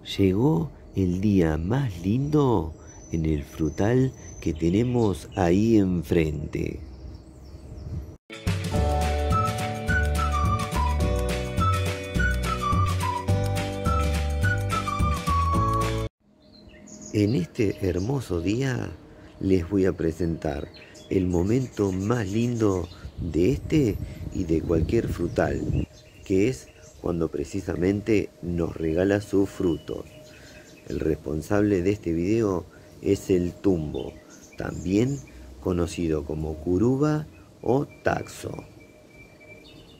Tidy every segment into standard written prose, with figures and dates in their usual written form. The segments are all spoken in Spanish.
Llegó el día más lindo en el frutal que tenemos ahí enfrente. En este hermoso día les voy a presentar el momento más lindo de este y de cualquier frutal, que es cuando precisamente nos regala sus frutos. El responsable de este video es el tumbo, también conocido como curuba o taxo.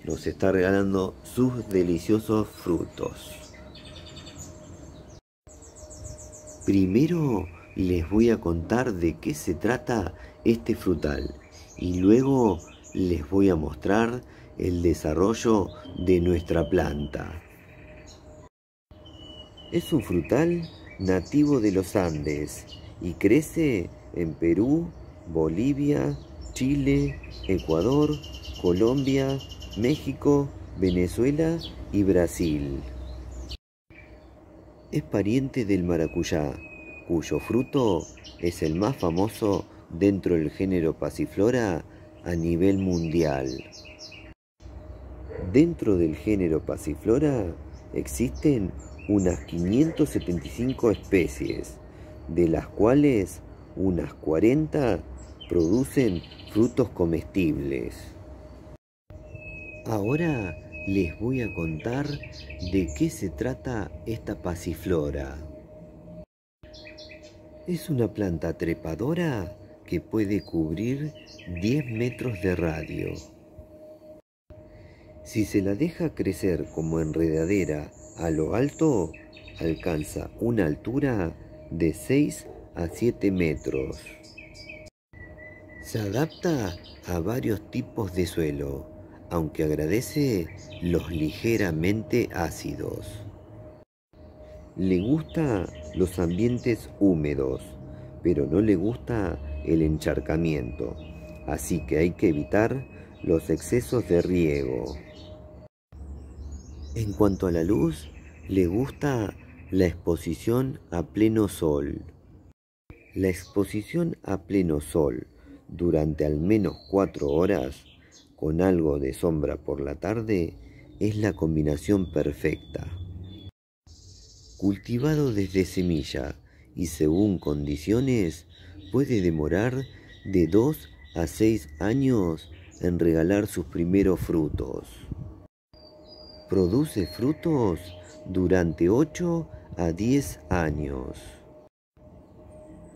Nos está regalando sus deliciosos frutos. Primero les voy a contar de qué se trata este frutal y luego les voy a mostrar el desarrollo de nuestra planta. Es un frutal nativo de los Andes y crece en Perú, Bolivia, Chile, Ecuador, Colombia, México, Venezuela y Brasil. Es pariente del maracuyá, cuyo fruto es el más famoso dentro del género Passiflora a nivel mundial. Dentro del género Passiflora existen unas 575 especies, de las cuales unas 40 producen frutos comestibles. Ahora les voy a contar de qué se trata esta pasiflora. Es una planta trepadora que puede cubrir 10 metros de radio. Si se la deja crecer como enredadera a lo alto, alcanza una altura de 6 a 7 metros. Se adapta a varios tipos de suelo, aunque agradece los ligeramente ácidos. Le gusta los ambientes húmedos, pero no le gusta el encharcamiento, así que hay que evitar los excesos de riego. En cuanto a la luz, le gusta la exposición a pleno sol. La exposición a pleno sol durante al menos 4 horas, con algo de sombra por la tarde, es la combinación perfecta. Cultivado desde semilla y según condiciones, puede demorar de 2 a 6 años en regalar sus primeros frutos. Produce frutos durante 8 a 10 años.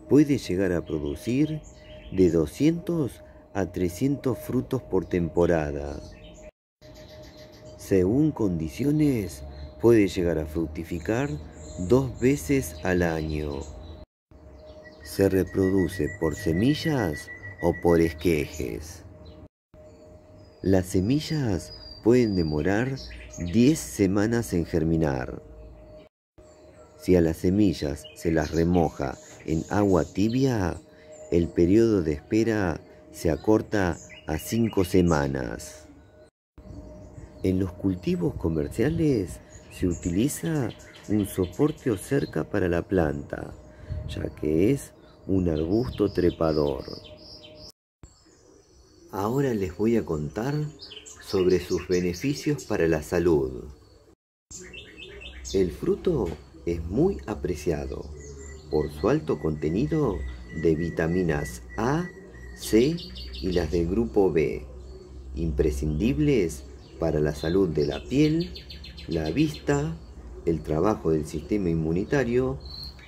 Puede llegar a producir de 200 a 300 frutos por temporada. Según condiciones, puede llegar a fructificar 2 veces al año. Se reproduce por semillas o por esquejes. Las semillas pueden demorar 10 semanas en germinar. Si a las semillas se las remoja en agua tibia, el periodo de espera se acorta a 5 semanas. En los cultivos comerciales se utiliza un soporte o cerca para la planta, ya que es un arbusto trepador. Ahora les voy a contar sobre sus beneficios para la salud. El fruto es muy apreciado por su alto contenido de vitaminas A, C y las del grupo B, imprescindibles para la salud de la piel, la vista, el trabajo del sistema inmunitario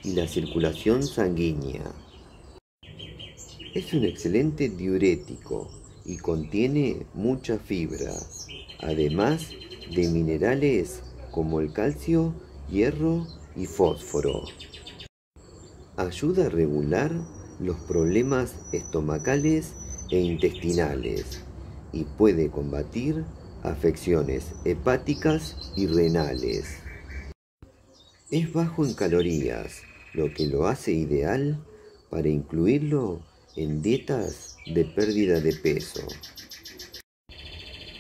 y la circulación sanguínea. Es un excelente diurético y contiene mucha fibra, además de minerales como el calcio, hierro y fósforo. Ayuda a regular los problemas estomacales e intestinales y puede combatir afecciones hepáticas y renales. Es bajo en calorías, lo que lo hace ideal para incluirlo en dietas de pérdida de peso.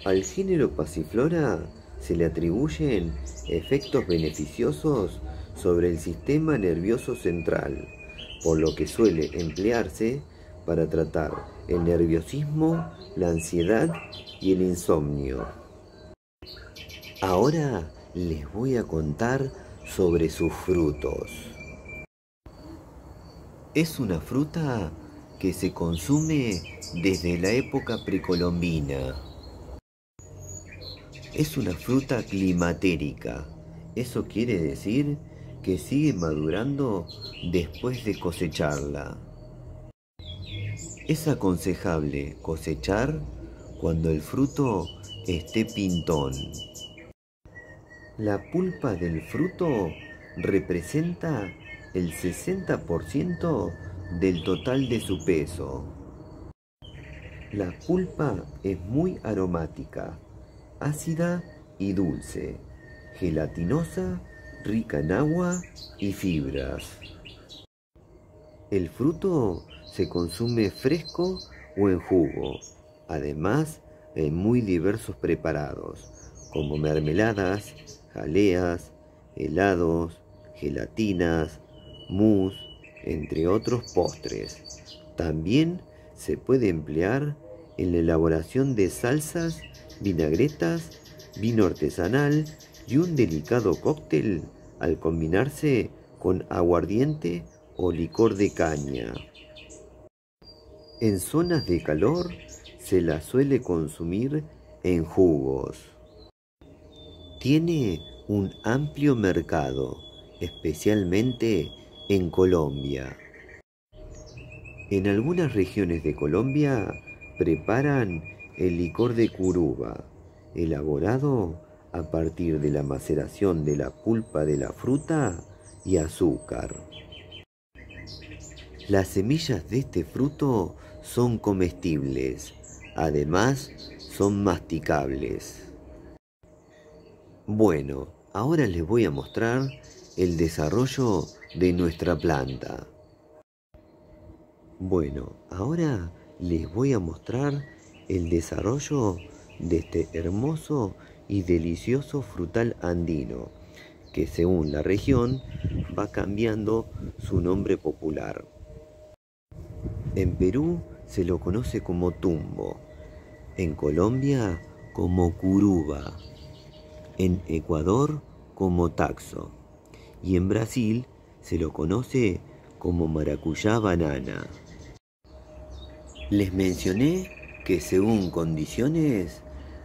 Al género Passiflora se le atribuyen efectos beneficiosos sobre el sistema nervioso central, por lo que suele emplearse para tratar el nerviosismo, la ansiedad y el insomnio. Ahora les voy a contar sobre sus frutos. Es una fruta que se consume desde la época precolombina. Es una fruta climatérica. Eso quiere decir que sigue madurando después de cosecharla. Es aconsejable cosechar cuando el fruto esté pintón. La pulpa del fruto representa el 60% del total de su peso. La pulpa es muy aromática, ácida y dulce, gelatinosa, rica en agua y fibras. El fruto se consume fresco o en jugo, además en muy diversos preparados, como mermeladas, jaleas, helados, gelatinas, mousse, entre otros postres. También se puede emplear en la elaboración de salsas, vinagretas, vino artesanal y un delicado cóctel al combinarse con aguardiente o licor de caña. En zonas de calor se la suele consumir en jugos. Tiene un amplio mercado, especialmente en Colombia. En algunas regiones de Colombia preparan el licor de curuba, elaborado a partir de la maceración de la pulpa de la fruta y azúcar. Las semillas de este fruto son comestibles, además son masticables. Bueno, ahora les voy a mostrar el desarrollo de nuestra planta. Bueno, ahora les voy a mostrar el desarrollo de este hermoso y delicioso frutal andino, que según la región va cambiando su nombre popular. En Perú se lo conoce como tumbo, en Colombia como curuba, en Ecuador como taxo y en Brasil se lo conoce como maracuyá banana. Les mencioné que según condiciones,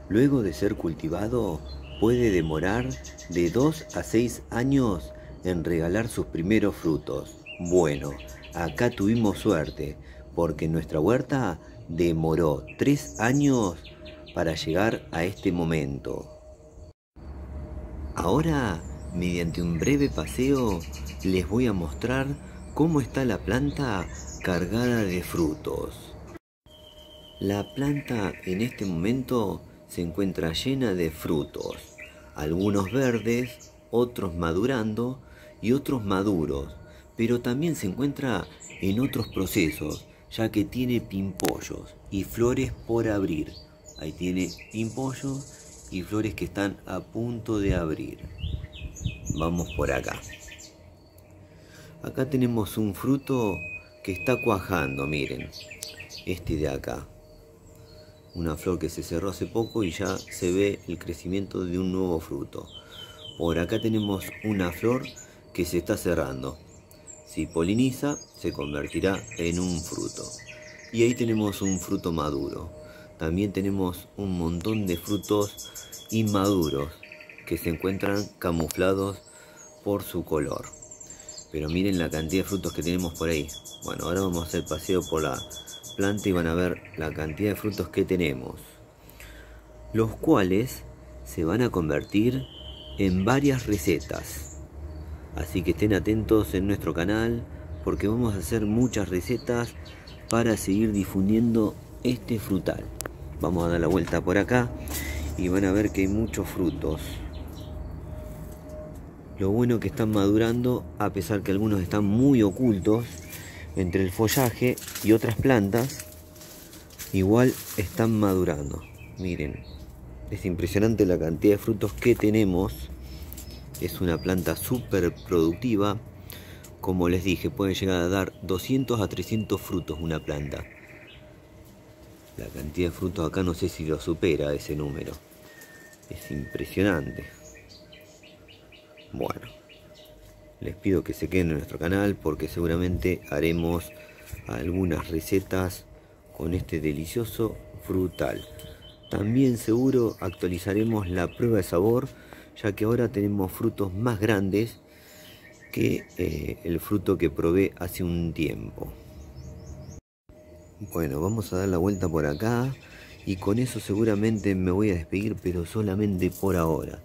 luego de ser cultivado, puede demorar de 2 a 6 años en regalar sus primeros frutos. Bueno, acá tuvimos suerte, porque nuestra huerta demoró 3 años para llegar a este momento. Ahora, mediante un breve paseo, les voy a mostrar cómo está la planta cargada de frutos. La planta en este momento se encuentra llena de frutos, algunos verdes, otros madurando y otros maduros, pero también se encuentra en otros procesos, ya que tiene pimpollos y flores por abrir. Ahí tiene pimpollos y flores que están a punto de abrir. Vamos por acá. Acá tenemos un fruto que está cuajando, miren, este de acá. Una flor que se cerró hace poco y ya se ve el crecimiento de un nuevo fruto. Por acá tenemos una flor que se está cerrando. Si poliniza, se convertirá en un fruto. Y ahí tenemos un fruto maduro. También tenemos un montón de frutos inmaduros que se encuentran camuflados por su color. Pero miren la cantidad de frutos que tenemos por ahí. Bueno, ahora vamos a hacer paseo por la planta y van a ver la cantidad de frutos que tenemos, los cuales se van a convertir en varias recetas. Así que estén atentos en nuestro canal, porque vamos a hacer muchas recetas para seguir difundiendo este frutal. Vamos a dar la vuelta por acá y van a ver que hay muchos frutos. Lo bueno que están madurando, a pesar que algunos están muy ocultos entre el follaje y otras plantas, igual están madurando. Miren, es impresionante la cantidad de frutos que tenemos Es una planta súper productiva. Como les dije, puede llegar a dar 200 a 300 frutos una planta. La cantidad de frutos acá no sé si lo supera ese número. Es impresionante. Bueno, les pido que se queden en nuestro canal porque seguramente haremos algunas recetas con este delicioso frutal. También seguro actualizaremos la prueba de sabor, ya que ahora tenemos frutos más grandes que el fruto que probé hace un tiempo. Bueno, vamos a dar la vuelta por acá y con eso seguramente me voy a despedir, pero solamente por ahora.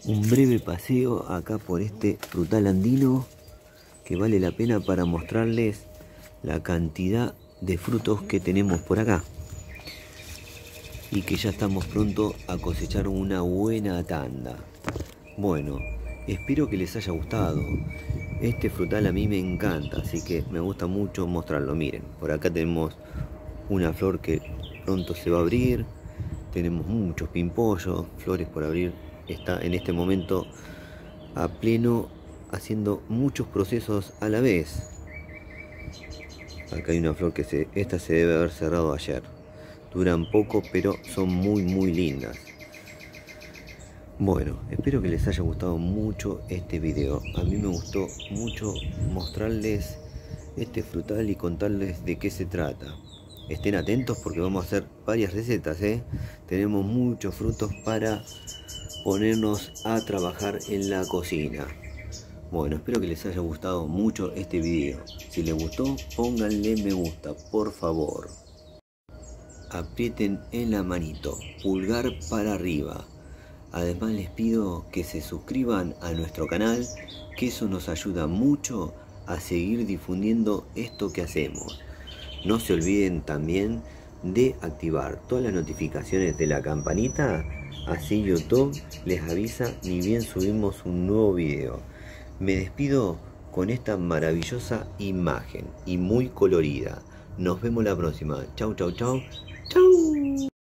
Un breve paseo acá por este frutal andino que vale la pena para mostrarles la cantidad de frutos que tenemos por acá y que ya estamos pronto a cosechar una buena tanda. Bueno, espero que les haya gustado. Este frutal a mí me encanta, así que me gusta mucho mostrarlo. Miren, por acá tenemos una flor que pronto se va a abrir. Tenemos muchos pimpollos, flores por abrir. Está en este momento a pleno haciendo muchos procesos a la vez. Acá hay una flor que esta se debe haber cerrado ayer. Duran poco, pero son muy lindas. Bueno, espero que les haya gustado mucho este video. A mí me gustó mucho mostrarles este frutal y contarles de qué se trata. Estén atentos porque vamos a hacer varias recetas, Tenemos muchos frutos para ponernos a trabajar en la cocina. Bueno, espero que les haya gustado mucho este video. Si les gustó, pónganle me gusta, por favor. Aprieten en la manito, pulgar para arriba. Además les pido que se suscriban a nuestro canal, que eso nos ayuda mucho a seguir difundiendo esto que hacemos. No se olviden también de activar todas las notificaciones de la campanita, así YouTube les avisa ni bien subimos un nuevo video. Me despido con esta maravillosa imagen y muy colorida. Nos vemos la próxima. Chau.